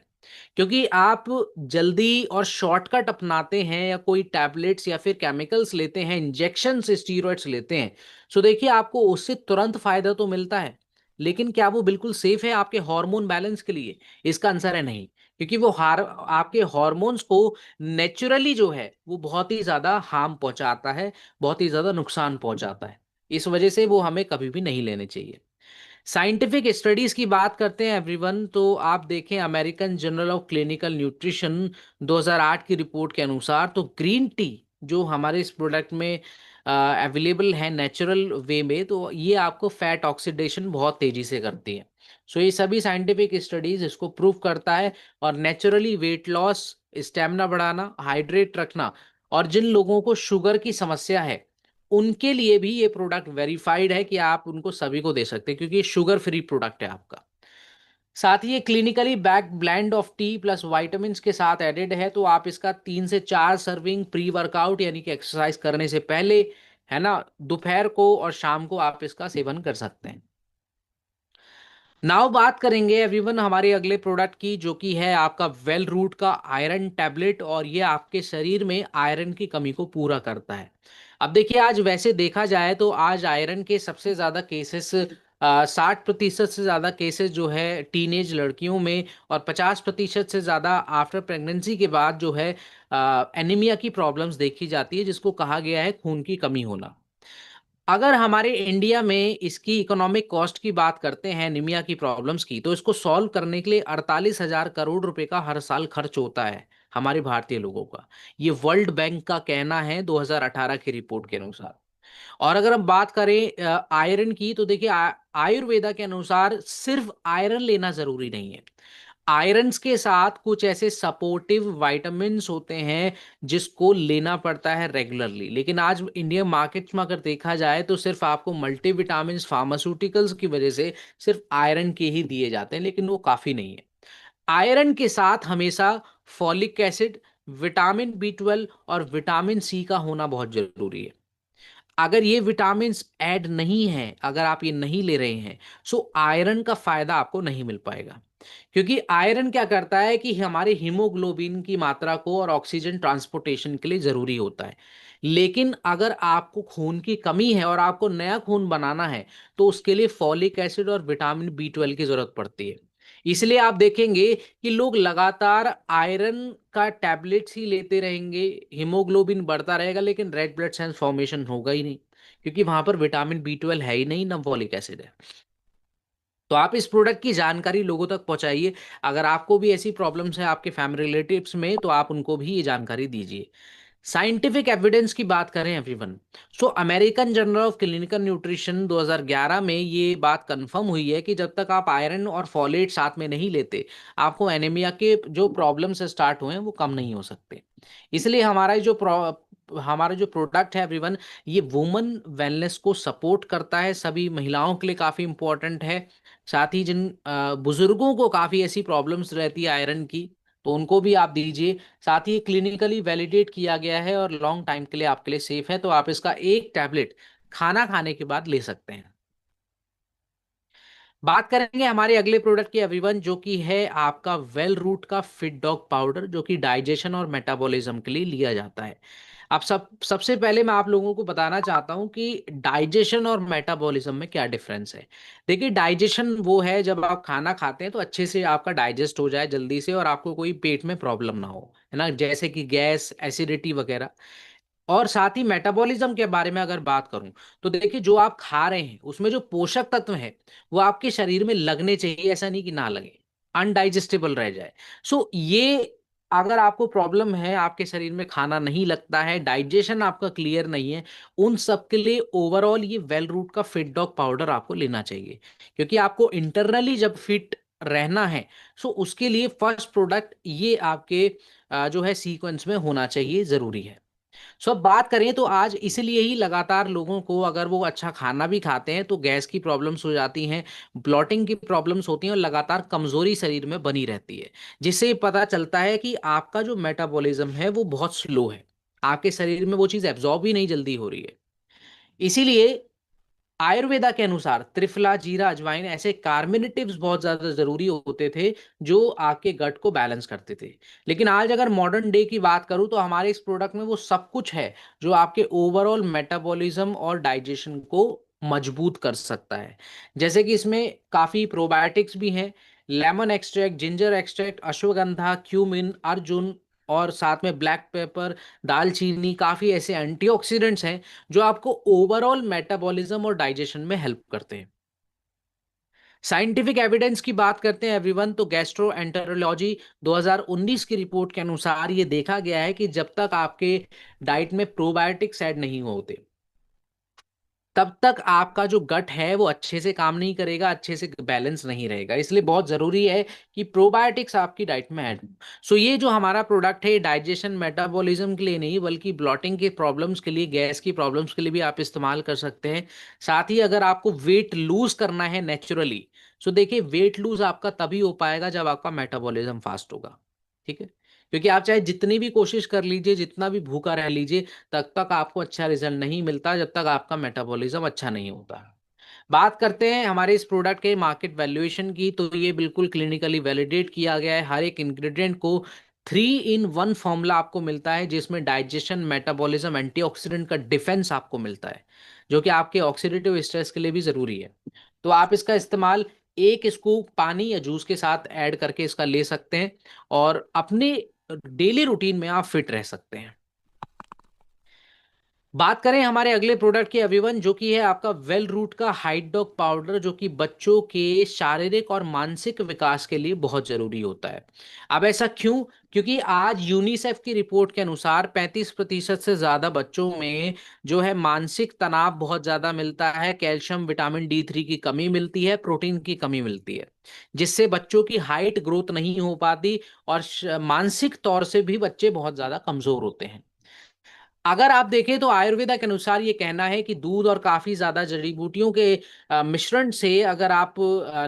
क्योंकि आप जल्दी और शॉर्टकट अपनाते हैं या कोई टैबलेट्स या फिर केमिकल्स लेते हैं, इंजेक्शन से स्टीरॉइड्स लेते हैं। सो देखिए, आपको उससे तुरंत फायदा तो मिलता है, लेकिन क्या वो बिल्कुल सेफ है आपके हार्मोन बैलेंस के लिए? इसका आंसर है नहीं, क्योंकि वो हार आपके हार्मोन्स को नेचुरली जो है वो बहुत ही ज्यादा हार्म पहुंचाता है, बहुत ही ज्यादा नुकसान पहुंचाता है। इस वजह से वो हमें कभी भी नहीं लेने चाहिए। साइंटिफिक स्टडीज की बात करते हैं एवरीवन, तो आप देखें American journal of clinical nutrition 2008 की रिपोर्ट के अनुसार, तो ग्रीन टी जो हमारे इस प्रोडक्ट में अवेलेबल है नेचुरल वे में, तो ये आपको फैट ऑक्सीडेशन बहुत तेजी से करती है। सो ये सभी साइंटिफिक स्टडीज इसको प्रूव करता है। और नेचुरली वेट लॉस, स्टेमिना बढ़ाना, हाइड्रेट रखना, और जिन लोगों को शुगर की समस्या है उनके लिए भी ये प्रोडक्ट वेरीफाइड है कि आप उनको सभी को दे सकते हैं, क्योंकि ये शुगर फ्री प्रोडक्ट है आपका। साथ ही ये clinically backed blend of T plus vitamin के साथ एडेड है, तो आप इसका 3 से 4 सर्विंग प्री वर्कआउट यानी कि एक्सरसाइज करने से पहले, है ना, दोपहर को और शाम को आप इसका सेवन कर सकते हैं। नाउ बात करेंगे एवरीवन हमारे अगले प्रोडक्ट की, जो कि है आपका वेल रूट का आयरन टैबलेट, और ये आपके शरीर में आयरन की कमी को पूरा करता है। अब देखिए, आज वैसे देखा जाए तो आज आयरन के सबसे ज्यादा केसेस, 60% से ज्यादा केसेस जो है टीनेज लड़कियों में, और 50% से ज्यादा आफ्टर प्रेगनेंसी के बाद जो है एनीमिया की प्रॉब्लम्स देखी जाती है, जिसको कहा गया है खून की कमी होना। अगर हमारे इंडिया में इसकी इकोनॉमिक कॉस्ट की बात करते हैं निमिया की प्रॉब्लम्स की, तो इसको सॉल्व करने के लिए 48,000 करोड़ रुपए का हर साल खर्च होता है हमारे भारतीय लोगों का। ये वर्ल्ड बैंक का कहना है 2018 की रिपोर्ट के अनुसार। और अगर हम बात करें आयरन की, तो देखिए आयुर्वेदा के अनुसार सिर्फ आयरन लेना जरूरी नहीं है। आयरन्स के साथ कुछ ऐसे सपोर्टिव विटामिन्स होते हैं जिसको लेना पड़ता है रेगुलरली। लेकिन आज इंडियन मार्केट में अगर देखा जाए तो सिर्फ आपको मल्टीविटामिन्स फार्मास्यूटिकल्स की वजह से सिर्फ आयरन के ही दिए जाते हैं, लेकिन वो काफी नहीं है। आयरन के साथ हमेशा फॉलिक एसिड, विटामिन बी 12 और विटामिन सी का होना बहुत जरूरी है। अगर ये विटामिन ऐड नहीं है, अगर आप ये नहीं ले रहे हैं, सो आयरन का फायदा आपको नहीं मिल पाएगा। क्योंकि आयरन क्या करता है कि हमारे हीमोग्लोबिन की मात्रा को और ऑक्सीजन ट्रांसपोर्टेशन के लिए जरूरी होता है। लेकिन अगर आपको खून की कमी है और आपको नया खून बनाना है, तो उसके लिए फॉलिक एसिड और विटामिन बी 12 की जरूरत पड़ती है। इसलिए आप देखेंगे कि लोग लगातार आयरन का टैबलेट्स ही लेते रहेंगे, हीमोग्लोबिन बढ़ता रहेगा, लेकिन रेड ब्लड सेल्स फॉर्मेशन होगा ही नहीं, क्योंकि वहां पर विटामिन बी 12 है ही नहीं, ना फॉलिक एसिड है। तो आप इस प्रोडक्ट की जानकारी लोगों तक पहुंचाइए। अगर आपको भी ऐसी प्रॉब्लम्स है आपके फैमिली रिलेटिव्स में, तो आप उनको भी ये जानकारी दीजिए। साइंटिफिक एविडेंस की बात करें everyone, so American journal of clinical nutrition 2011 में ये बात कंफर्म हुई है कि जब तक आप आयरन और फॉलेट साथ में नहीं लेते, आपको एनीमिया के जो प्रॉब्लम्स स्टार्ट हुए हैं वो कम नहीं हो सकते। इसलिए हमारा जो प्रोडक्ट है एवरीवन, ये वुमन वेलनेस को सपोर्ट करता है, सभी महिलाओं के लिए काफी इंपॉर्टेंट है। साथ ही जिन बुजुर्गों को काफी ऐसी प्रॉब्लम्स रहती है आयरन की, तो उनको भी आप दीजिए। साथ ही क्लिनिकली वैलिडेट किया गया है और लॉन्ग टाइम के लिए आपके लिए सेफ है, तो आप इसका एक टैबलेट खाना खाने के बाद ले सकते हैं। बात करेंगे हमारे अगले प्रोडक्ट की एवरीवन, जो कि है आपका वेल रूट का फिट डॉग पाउडर, जो कि डाइजेशन और मेटाबॉलिज्म के लिए लिया जाता है। अब सबसे पहले मैं आप लोगों को बताना चाहता हूं कि डाइजेशन और मेटाबॉलिज्म में क्या डिफरेंस है। देखिए, डाइजेशन वो है जब आप खाना खाते हैं तो अच्छे से आपका डाइजेस्ट हो जाए जल्दी से और आपको कोई पेट में प्रॉब्लम ना हो, है ना, जैसे कि गैस, एसिडिटी वगैरह। और साथ ही मेटाबॉलिज्म के बारे में अगर बात करूं तो देखिए, जो आप खा रहे हैं उसमें जो पोषक तत्व है वो आपके शरीर में लगने चाहिए, ऐसा नहीं कि ना लगे, अनडाइजेस्टेबल रह जाए। सो ये, अगर आपको प्रॉब्लम है, आपके शरीर में खाना नहीं लगता है, डाइजेशन आपका क्लियर नहीं है, उन सब के लिए ओवरऑल ये वेल रूट का फिट डॉग पाउडर आपको लेना चाहिए। क्योंकि आपको इंटरनली जब फिट रहना है, सो उसके लिए फर्स्ट प्रोडक्ट ये आपके जो है सीक्वेंस में होना चाहिए, जरूरी है। सो अब बात करें तो आज इसलिए ही लगातार लोगों को, अगर वो अच्छा खाना भी खाते हैं तो गैस की प्रॉब्लम्स हो जाती हैं, ब्लॉटिंग की प्रॉब्लम्स होती हैं और लगातार कमजोरी शरीर में बनी रहती है, जिससे पता चलता है कि आपका जो मेटाबॉलिज्म है वो बहुत स्लो है, आपके शरीर में वो चीज़ एब्जॉर्ब ही नहीं जल्दी हो रही है। इसीलिए आयुर्वेदा के अनुसार त्रिफला, जीरा, अजवाइन ऐसे कार्मिनेटिव्स बहुत ज्यादा जरूरी होते थे जो आपके गट को बैलेंस करते थे। लेकिन आज अगर मॉडर्न डे की बात करूं तो हमारे इस प्रोडक्ट में वो सब कुछ है जो आपके ओवरऑल मेटाबॉलिज्म और डाइजेशन को मजबूत कर सकता है। जैसे कि इसमें काफी प्रोबायोटिक्स भी हैं, lemon extract, ginger extract, ashwagandha, cumin, Arjun, और साथ में ब्लैक पेपर, दालचीनी, काफी ऐसे एंटीऑक्सीडेंट्स हैं जो आपको ओवरऑल मेटाबॉलिज्म और डाइजेशन में हेल्प करते हैं। साइंटिफिक एविडेंस की बात करते हैं एवरीवन, तो गैस्ट्रोएंटेरोलॉजी 2019 की रिपोर्ट के अनुसार ये देखा गया है कि जब तक आपके डाइट में प्रोबायोटिक्स ऐड नहीं होते तब तक आपका जो गट है वो अच्छे से काम नहीं करेगा, अच्छे से बैलेंस नहीं रहेगा। इसलिए बहुत जरूरी है कि प्रोबायोटिक्स आपकी डाइट में ऐड हो। सो ये जो हमारा प्रोडक्ट है, डाइजेशन मेटाबॉलिज्म के लिए नहीं बल्कि ब्लॉटिंग के प्रॉब्लम्स के लिए, गैस की प्रॉब्लम्स के लिए भी आप इस्तेमाल कर सकते हैं। साथ ही अगर आपको वेट लूज करना है नेचुरली, सो देखिए, वेट लूज आपका तभी हो पाएगा जब आपका मेटाबॉलिज्म फास्ट होगा। ठीक है, क्योंकि आप चाहे जितनी भी कोशिश कर लीजिए, जितना भी भूखा रह लीजिए, तब तक आपको अच्छा रिजल्ट नहीं मिलता जब तक आपका मेटाबॉलिज्म अच्छा नहीं होता। बात करते हैं हमारे इस प्रोडक्ट के मार्केट वैल्यूएशन की, तो ये बिल्कुल क्लिनिकली वैलिडेट किया गया है। हर एक इंग्रेडिएंट को 3 in 1 फॉर्मूला आपको मिलता है, जिसमें डाइजेशन, मेटाबॉलिज्म, एंटीऑक्सीडेंट का डिफेंस आपको मिलता है, जो कि आपके ऑक्सीडेटिव स्ट्रेस के लिए भी जरूरी है। तो आप इसका इस्तेमाल एक स्कूप पानी या जूस के साथ ऐड करके इसका ले सकते हैं और अपने डेली रूटीन में आप फिट रह सकते हैं। बात करें हमारे अगले प्रोडक्ट की एवरीवन, जो कि है आपका वेल रूट का हाइट डॉग पाउडर, जो कि बच्चों के शारीरिक और मानसिक विकास के लिए बहुत जरूरी होता है। अब ऐसा क्यों? क्योंकि आज यूनिसेफ की रिपोर्ट के अनुसार 35% से ज्यादा बच्चों में जो है मानसिक तनाव बहुत ज्यादा मिलता है, कैल्शियम, विटामिन D3 की कमी मिलती है, प्रोटीन की कमी मिलती है, जिससे बच्चों की हाइट ग्रोथ नहीं हो पाती और मानसिक तौर से भी बच्चे बहुत ज्यादा कमजोर होते हैं। अगर आप देखें तो आयुर्वेदा के अनुसार ये कहना है कि दूध और काफी ज्यादा जड़ी बूटियों के मिश्रण से, अगर आप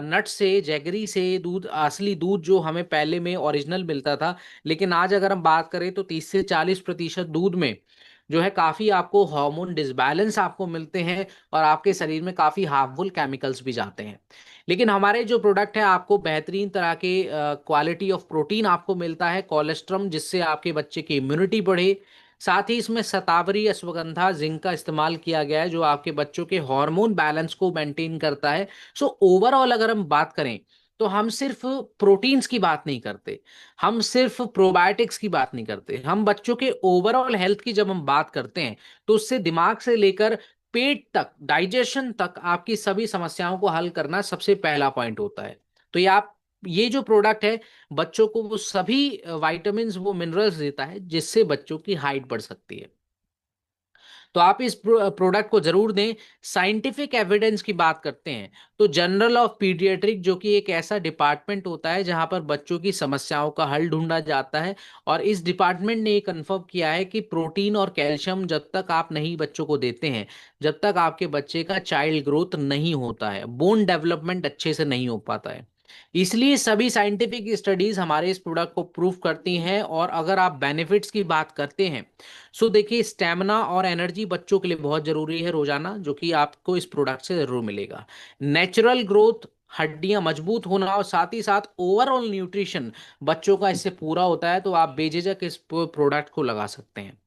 नट से, जैगरी से दूध, असली दूध जो हमें पहले में ओरिजिनल मिलता था, लेकिन आज अगर हम बात करें तो 30 से 40% दूध में जो है काफी आपको हार्मोन डिसबैलेंस आपको मिलते हैं और आपके शरीर में काफी हार्मफुल केमिकल्स भी जाते हैं। लेकिन हमारे जो प्रोडक्ट है, आपको बेहतरीन तरह के क्वालिटी ऑफ प्रोटीन आपको मिलता है, कोलेस्ट्रम, जिससे आपके बच्चे की इम्यूनिटी बढ़े। साथ ही इसमें शतावरी, अश्वगंधा, जिंक का इस्तेमाल किया गया है, जो आपके बच्चों के हार्मोन बैलेंस को मेंटेन करता है। सो ओवरऑल अगर हम बात करें तो हम सिर्फ प्रोटीन्स की बात नहीं करते, हम सिर्फ प्रोबायोटिक्स की बात नहीं करते, हम बच्चों के ओवरऑल हेल्थ की जब हम बात करते हैं तो उससे दिमाग से लेकर पेट तक, डाइजेशन तक, आपकी सभी समस्याओं को हल करना सबसे पहला पॉइंट होता है। तो ये जो प्रोडक्ट है बच्चों को वो सभी वाइटामिन, वो मिनरल्स देता है जिससे बच्चों की हाइट बढ़ सकती है। तो आप इस प्रोडक्ट को जरूर दें। साइंटिफिक एविडेंस की बात करते हैं तो जनरल ऑफ पीडियाट्रिक, जो कि एक ऐसा डिपार्टमेंट होता है जहां पर बच्चों की समस्याओं का हल ढूंढा जाता है, और इस डिपार्टमेंट ने ये कन्फर्म किया है कि प्रोटीन और कैल्शियम जब तक आप नहीं बच्चों को देते हैं, जब तक आपके बच्चे का चाइल्ड ग्रोथ नहीं होता है, बोन डेवलपमेंट अच्छे से नहीं हो पाता है। इसलिए सभी साइंटिफिक स्टडीज हमारे इस प्रोडक्ट को प्रूव करती हैं। और अगर आप बेनिफिट्स की बात करते हैं, सो देखिए, स्टेमिना और एनर्जी बच्चों के लिए बहुत जरूरी है रोजाना, जो कि आपको इस प्रोडक्ट से जरूर मिलेगा। नेचुरल ग्रोथ, हड्डियां मजबूत होना, और साथ ही साथ ओवरऑल न्यूट्रिशन बच्चों का इससे पूरा होता है। तो आप बेझिझक इस प्रोडक्ट को लगा सकते हैं।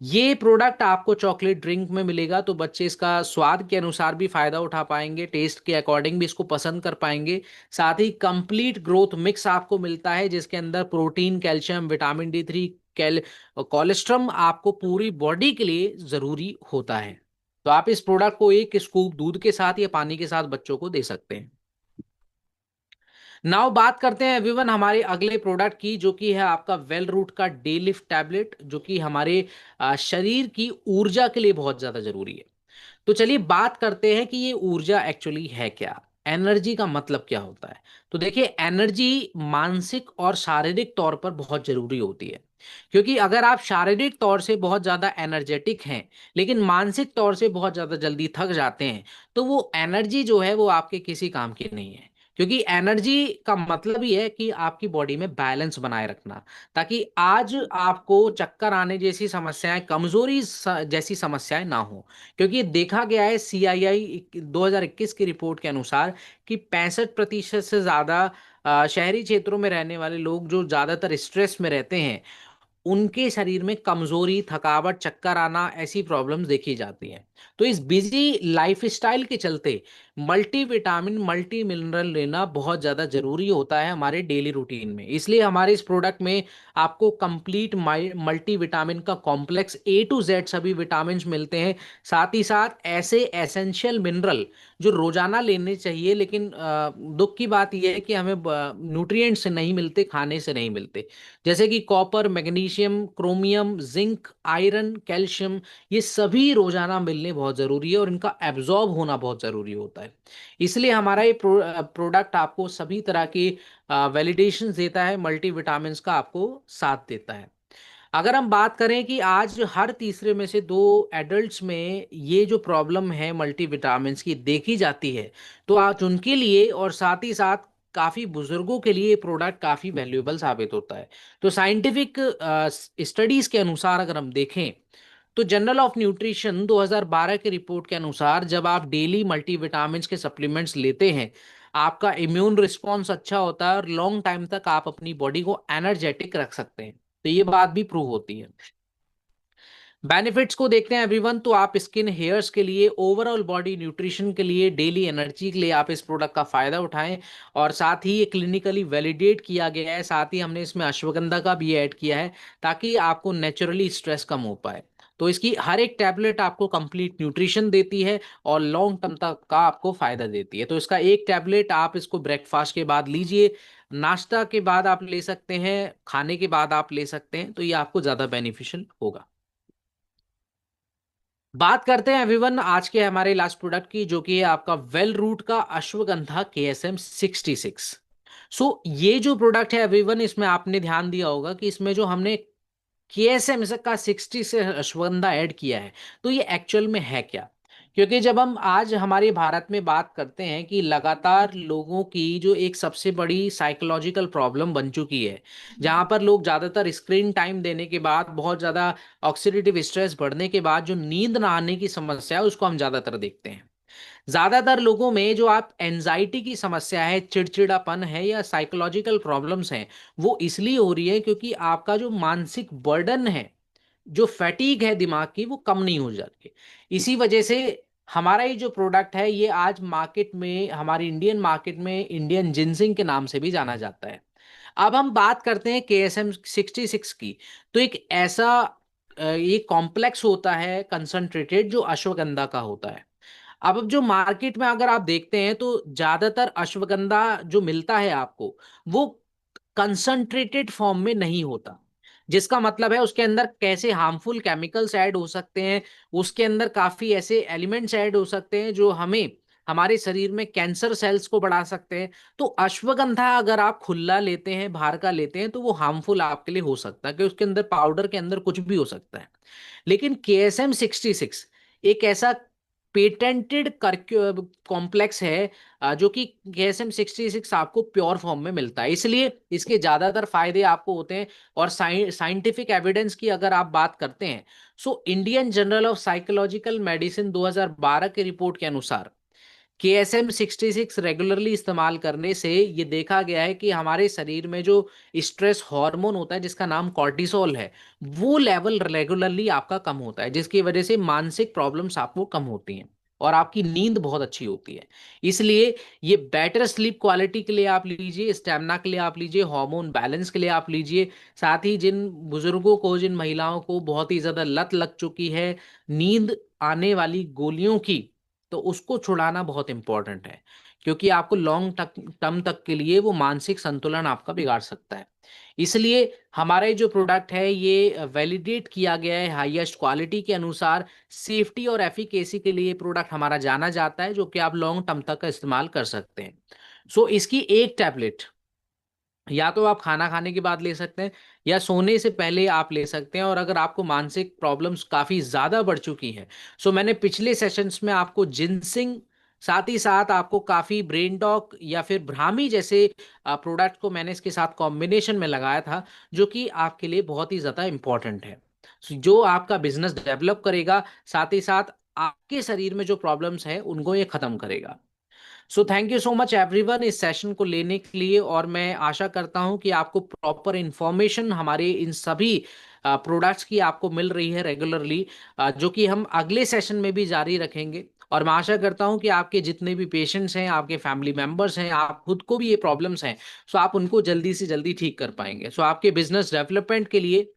ये प्रोडक्ट आपको चॉकलेट ड्रिंक में मिलेगा, तो बच्चे इसका स्वाद के अनुसार भी फायदा उठा पाएंगे, टेस्ट के अकॉर्डिंग भी इसको पसंद कर पाएंगे। साथ ही कंप्लीट ग्रोथ मिक्स आपको मिलता है, जिसके अंदर प्रोटीन, कैल्शियम, विटामिन D3, कैल कोलेस्ट्रम आपको पूरी बॉडी के लिए जरूरी होता है। तो आप इस प्रोडक्ट को एक स्कूप दूध के साथ या पानी के साथ बच्चों को दे सकते हैं। नाउ बात करते हैं एवरीवन हमारे अगले प्रोडक्ट की, जो कि है आपका वेल रूट का डे लिफ्ट टैबलेट, जो कि हमारे शरीर की ऊर्जा के लिए बहुत ज्यादा जरूरी है। तो चलिए बात करते हैं कि ये ऊर्जा एक्चुअली है क्या, एनर्जी का मतलब क्या होता है। तो देखिए, एनर्जी मानसिक और शारीरिक तौर पर बहुत जरूरी होती है, क्योंकि अगर आप शारीरिक तौर से बहुत ज्यादा एनर्जेटिक हैं लेकिन मानसिक तौर से बहुत ज्यादा जल्दी थक जाते हैं, तो वो एनर्जी जो है वो आपके किसी काम की नहीं है। क्योंकि एनर्जी का मतलब ही है कि आपकी बॉडी में बैलेंस बनाए रखना, ताकि आज आपको चक्कर आने जैसी समस्याएं, कमजोरी जैसी समस्याएं ना हो। क्योंकि देखा गया है CII 2021 की रिपोर्ट के अनुसार कि 65% से ज्यादा शहरी क्षेत्रों में रहने वाले लोग जो ज्यादातर स्ट्रेस में रहते हैं, उनके शरीर में कमजोरी, थकावट, चक्कर आना, ऐसी प्रॉब्लम्स देखी जाती हैं। तो इस बिजी लाइफस्टाइल के चलते मल्टीविटामिन, मल्टी मिनरल लेना बहुत ज़्यादा जरूरी होता है हमारे डेली रूटीन में। इसलिए हमारे इस प्रोडक्ट में आपको कंप्लीट मल्टीविटामिन का कॉम्प्लेक्स A to Z सभी विटामिन मिलते हैं। साथ ही साथ ऐसे एसेंशियल मिनरल जो रोजाना लेने चाहिए, लेकिन दुख की बात यह है कि हमें न्यूट्रिएंट से नहीं मिलते, खाने से नहीं मिलते, जैसे कि copper, magnesium, chromium, zinc, iron, calcium. ये सभी रोजाना मिलने बहुत जरूरी है और इनका एब्जॉर्ब होना बहुत जरूरी होता है। इसलिए हमारा ये प्रोडक्ट आपको सभी तरह की वैलिडेशन देता है, मल्टीविटामिन्स का आपको साथ देता है। अगर हम बात करें कि आज हर तीसरे में से 2 एडल्ट्स में ये जो प्रॉब्लम है मल्टीविटामिन्स की देखी जाती है, तो आज उनके लिए और साथ ही साथ काफी बुजुर्गों के लिए ये प्रोडक्ट काफी वैल्यूएबल साबित होता है। तो साइंटिफिक स्टडीज के अनुसार अगर हम देखें, तो जर्नल ऑफ न्यूट्रिशन 2012 की रिपोर्ट के अनुसार जब आप डेली मल्टीविटामिन्स के सप्लीमेंट्स लेते हैं, आपका इम्यून रिस्पॉन्स अच्छा होता है और लॉन्ग टाइम तक आप अपनी बॉडी को एनर्जेटिक रख सकते हैं। तो ये बात भी प्रूव होती है। बेनिफिट्स को देखते हैं एवरीवन, तो आप स्किन, हेयर्स के लिए, ओवरऑल बॉडी न्यूट्रिशन के लिए, डेली एनर्जी के लिए आप इस प्रोडक्ट का फायदा उठाएं। और साथ ही ये क्लिनिकली वैलिडेट किया गया है, साथ ही हमने इसमें अश्वगंधा का भी ऐड किया है, ताकि आपको नेचुरली स्ट्रेस कम हो पाए। तो इसकी हर एक टैबलेट आपको कंप्लीट न्यूट्रिशन देती है और लॉन्ग टर्म तक का आपको फायदा देती है। तो इसका एक टैबलेट आप इसको ब्रेकफास्ट के बाद लीजिए, नाश्ता के बाद आप ले सकते हैं, खाने के बाद आप ले सकते हैं, तो ये आपको ज्यादा बेनिफिशियल होगा। बात करते हैं एवरीवन आज के हमारे लास्ट प्रोडक्ट की, जो कि है आपका वेल रूट का अश्वगंधा KSM-66। ये जो प्रोडक्ट है एवरीवन, इसमें आपने ध्यान दिया होगा कि इसमें जो हमने KSM का 60 से अश्वगंधा ऐड किया है, तो ये एक्चुअल में है क्या। क्योंकि जब हम आज हमारे भारत में बात करते हैं कि लगातार लोगों की जो एक सबसे बड़ी साइकोलॉजिकल प्रॉब्लम बन चुकी है, जहां पर लोग ज्यादातर स्क्रीन टाइम देने के बाद, बहुत ज्यादा ऑक्सीडेटिव स्ट्रेस बढ़ने के बाद जो नींद ना आने की समस्या है, उसको हम ज्यादातर देखते हैं। ज्यादातर लोगों में जो आप एनजाइटी की समस्या है, चिड़चिड़ापन है या साइकोलॉजिकल प्रॉब्लम्स हैं, वो इसलिए हो रही है क्योंकि आपका जो मानसिक बर्डन है, जो फैटीग है दिमाग की, वो कम नहीं हो जाती। इसी वजह से हमारा ये जो प्रोडक्ट है, ये आज मार्केट में, हमारी इंडियन मार्केट में इंडियन जिंसिंग के नाम से भी जाना जाता है। अब हम बात करते हैं KSM-66 की। तो एक ऐसा ये कॉम्प्लेक्स होता है कंसंट्रेटेड, जो अश्वगंधा का होता है। अब जो मार्केट में अगर आप देखते हैं, तो ज्यादातर अश्वगंधा जो मिलता है आपको, वो कंसंट्रेटेड फॉर्म में नहीं होता, जिसका मतलब है उसके अंदर कैसे हार्मफुल केमिकल्स ऐड हो सकते हैं, उसके अंदर काफी ऐसे एलिमेंट्स ऐड हो सकते हैं जो हमें, हमारे शरीर में कैंसर सेल्स को बढ़ा सकते हैं। तो अश्वगंधा अगर आप खुला लेते हैं, बाहर का लेते हैं, तो वो हार्मफुल आपके लिए हो सकता है, कि उसके अंदर पाउडर के अंदर कुछ भी हो सकता है। लेकिन KSM-66 एक ऐसा पेटेंटेड कॉम्प्लेक्स है, जो कि KSM-66 आपको प्योर फॉर्म में मिलता है, इसलिए इसके ज्यादातर फायदे आपको होते हैं। और साइंटिफिक एविडेंस की अगर आप बात करते हैं, Indian journal of psychological medicine 2012 की रिपोर्ट के अनुसार KSM-66 रेगुलरली इस्तेमाल करने से ये देखा गया है कि हमारे शरीर में जो स्ट्रेस हार्मोन होता है जिसका नाम कॉर्टिसोल है, वो लेवल रेगुलरली आपका कम होता है, जिसकी वजह से मानसिक प्रॉब्लम्स आपको कम होती हैं और आपकी नींद बहुत अच्छी होती है। इसलिए ये बेटर स्लीप क्वालिटी के लिए आप लीजिए, स्टेमिना के लिए आप लीजिए, हार्मोन बैलेंस के लिए आप लीजिए। साथ ही जिन बुजुर्गों को, जिन महिलाओं को बहुत ही ज्यादा लत लग चुकी है नींद आने वाली गोलियों की, तो उसको छुड़ाना बहुत इंपॉर्टेंट है, क्योंकि आपको लॉन्ग टर्म तक के लिए वो मानसिक संतुलन आपका बिगाड़ सकता है। इसलिए हमारा ये जो प्रोडक्ट है ये वैलिडेट किया गया है हाईएस्ट क्वालिटी के अनुसार। सेफ्टी और एफिकेसी के लिए प्रोडक्ट हमारा जाना जाता है, जो कि आप लॉन्ग टर्म तक का इस्तेमाल कर सकते हैं। सो इसकी एक टैबलेट या तो आप खाना खाने के बाद ले सकते हैं या सोने से पहले आप ले सकते हैं। और अगर आपको मानसिक प्रॉब्लम्स काफी ज्यादा बढ़ चुकी हैं, सो मैंने पिछले सेशंस में आपको जिनसिंग, साथ ही साथ आपको काफी ब्रेन डॉक या फिर ब्राह्मी जैसे प्रोडक्ट को मैंने इसके साथ कॉम्बिनेशन में लगाया था, जो कि आपके लिए बहुत ही ज्यादा इंपॉर्टेंट है। जो आपका बिजनेस डेवलप करेगा, साथ ही साथ आपके शरीर में जो प्रॉब्लम्स है उनको ये खत्म करेगा। So thank you so much everyone इस सेशन को लेने के लिए, और मैं आशा करता हूं कि आपको प्रॉपर इंफॉर्मेशन हमारे इन सभी प्रोडक्ट्स की आपको मिल रही है रेगुलरली, जो कि हम अगले सेशन में भी जारी रखेंगे। और मैं आशा करता हूं कि आपके जितने भी पेशेंट्स हैं, आपके फैमिली मेंबर्स हैं, आप खुद को भी ये प्रॉब्लम्स हैं, सो आप उनको जल्दी से जल्दी ठीक कर पाएंगे। सो आपके बिजनेस डेवलपमेंट के लिए,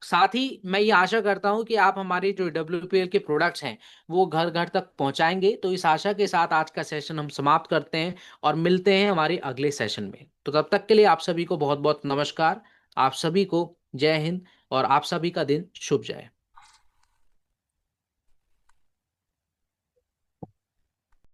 साथ ही मैं ये आशा करता हूं कि आप हमारे जो WPL के प्रोडक्ट्स हैं वो घर घर तक पहुंचाएंगे। तो इस आशा के साथ आज का सेशन हम समाप्त करते हैं और मिलते हैं हमारे अगले सेशन में। तो तब तक के लिए आप सभी को बहुत बहुत नमस्कार। आप सभी को जय हिंद और आप सभी का दिन शुभ जाए।